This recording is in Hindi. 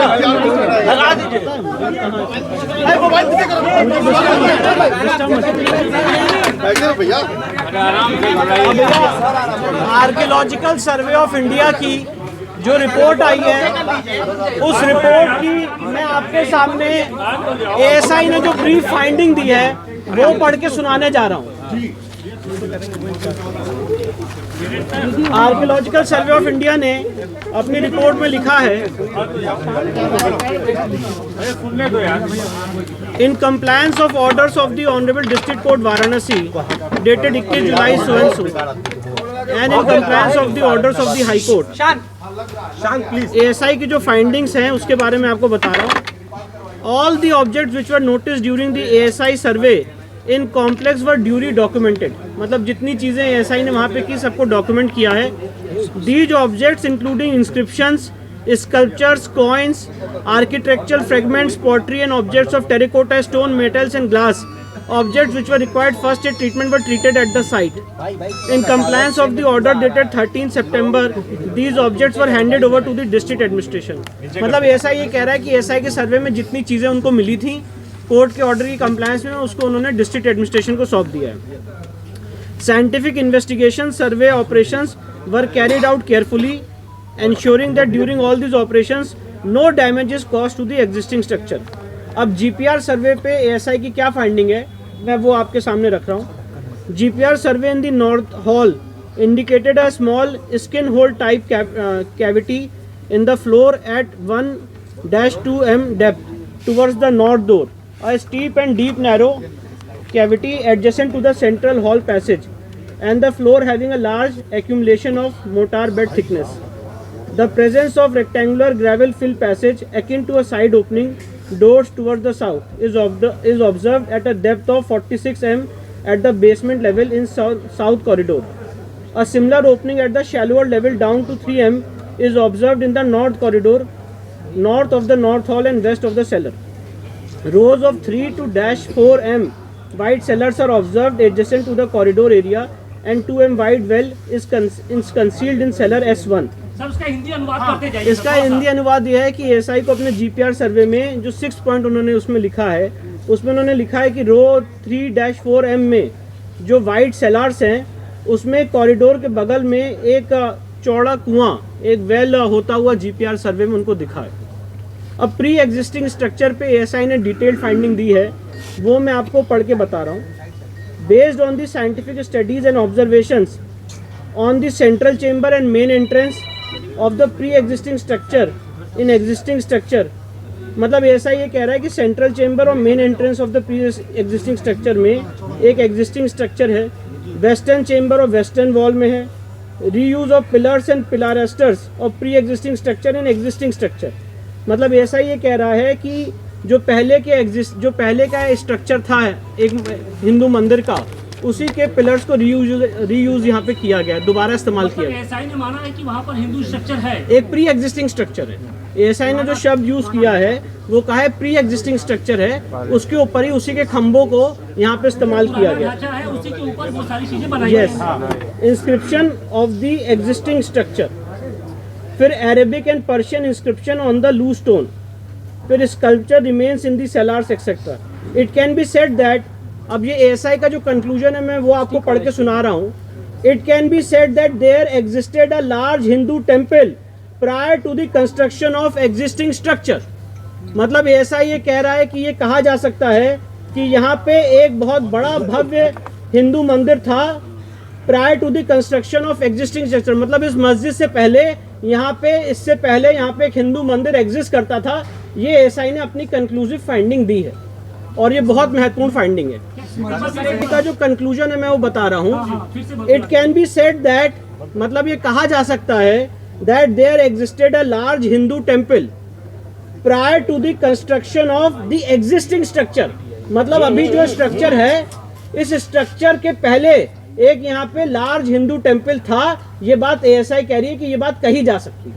लगा दीजिए। आर्कियोलॉजिकल सर्वे ऑफ इंडिया की जो रिपोर्ट आई है, उस रिपोर्ट की मैं आपके सामने एएसआई ने जो ब्रीफ फाइंडिंग दी है वो पढ़ के सुनाने जा रहा हूँ। आर्कियोलॉजिकल सर्वे ऑफ इंडिया ने अपनी रिपोर्ट में लिखा है, in compliance of orders of the honourable district court Varanasi dated 21 July so and so and in compliance of the orders of the high court. शांत प्लीज। एएसआई की जो फाइंडिंग्स हैं उसके बारे में आपको बता रहा हूँ। All the objects which were noticed during the ASI survey in complex were ड्यूरी documented. मतलब जितनी चीज़ें एएसआई ने वहाँ पे की सबको डॉक्यूमेंट किया है। These objects including inscriptions, sculptures, coins, architectural fragments, pottery and objects of terracotta, stone, metals and glass, objects which were required first aid treatment were treated at the site. In compliance of the order dated 13 September, these objects were handed over to the district administration. मतलब ऐसा ये कह रहा है कि एसआई के सर्वे में जितनी चीज़ें उनको मिली थी कोर्ट के ऑर्डर की कंप्लायंस में, उसको उन्होंने डिस्ट्रिक्ट एडमिनिस्ट्रेशन को सौंप दिया है। Scientific investigation survey operations were carried out carefully, ensuring that during all these operations no damage is caused to the existing structure. अब जीपीआर सर्वे पे एएसआई की क्या फाइंडिंग है मैं वो आपके सामने रख रहा हूँ। GPR survey in the north hall indicated a small skin hole type cavity in the floor at 1-2 m depth towards the north door, a steep and deep narrow cavity adjacent to the central hall passage and the floor having a large accumulation of mortar bed thickness. The presence of rectangular gravel fill passage akin to a side opening doors towards the south is observed at a depth of 46 m at the basement level in south corridor. A similar opening at the shallower level down to 3 m is observed in the north corridor, north of the north hall and west of the cellar. Rows of 3 to -4 m wide cellars are observed adjacent to the corridor area and 2 m wide well is concealed in cellar S1. इसका हिंदी अनुवाद करते जाइए। इसका हिंदी अनुवाद यह है कि एएसआई को अपने जीपीआर सर्वे में जो 6 पॉइंट उन्होंने उसमें लिखा है, उसमें उन्होंने लिखा है कि रो 3-4 m में जो वाइड सेलार्स हैं उसमें कॉरिडोर के बगल में एक चौड़ा कुआं, एक वेल होता हुआ जीपीआर सर्वे में उनको दिखा है। अब प्री एग्जिस्टिंग स्ट्रक्चर पे एएसआई ने डिटेल्ड फाइंडिंग दी है, वो मैं आपको पढ़ के बता रहा हूँ। Based on the scientific studies and observations on the central chamber and main entrance of the pre existing structure in existing structure, मतलब ऐसा ये कह रहा है कि सेंट्रल चेंबर और main entrance of the pre existing structure में एक एग्जिस्टिंग स्ट्रक्चर है, वेस्टर्न चेंबर और वेस्टर्न वॉल में है, reuse of pillars and pilasters of pre existing structure in existing structure. मतलब ऐसा ये कह रहा है कि जो पहले का स्ट्रक्चर था एक हिंदू मंदिर का, उसी के पिलर्स को रीयूज यहाँ पे किया गया, दोबारा इस्तेमाल किया गया। एएसआई ने माना है कि वहाँ पर हिंदू स्ट्रक्चर है, एक प्री एग्जिस्टिंग स्ट्रक्चर है। एएसआई ने जो शब्द यूज किया है वो कहा है प्री एग्जिस्टिंग स्ट्रक्चर है, उसके ऊपर ही उसी के खंभों को यहाँ पे इस्तेमाल किया गया है, उसी के ऊपर वो सारी चीजें बनाई yes. Inscription of the existing structure, फिर Arabic and Persian inscription on the loose stone, फिर sculpture remains in the cellars etcetera. It can be said that, अब ये एएसआई का जो कंक्लूजन है मैं वो आपको पढ़ के सुना रहा हूँ। It can be said that there existed a large Hindu temple prior to the construction of existing structure. मतलब एएसआई ये कह रहा है कि ये कहा जा सकता है कि यहाँ पे एक बहुत बड़ा भव्य हिंदू मंदिर था prior to the construction of existing structure. मतलब इस मस्जिद से पहले यहाँ पे, इससे पहले यहाँ पे एक हिंदू मंदिर एग्जिस्ट करता था। ये एएसआई ने अपनी कंक्लूसिव फाइंडिंग दी है और ये बहुत महत्वपूर्ण फाइंडिंग है। का जो कंक्लूजन है मैं वो बता रहा हूँ। It can be said that, मतलब ये कहा जा सकता है that there existed a large Hindu temple prior to the construction of the existing structure. मतलब अभी जो स्ट्रक्चर है, इस स्ट्रक्चर के पहले एक यहाँ पे लार्ज हिंदू टेम्पल था। ये बात एएसआई कह रही है कि ये बात कही जा सकती है।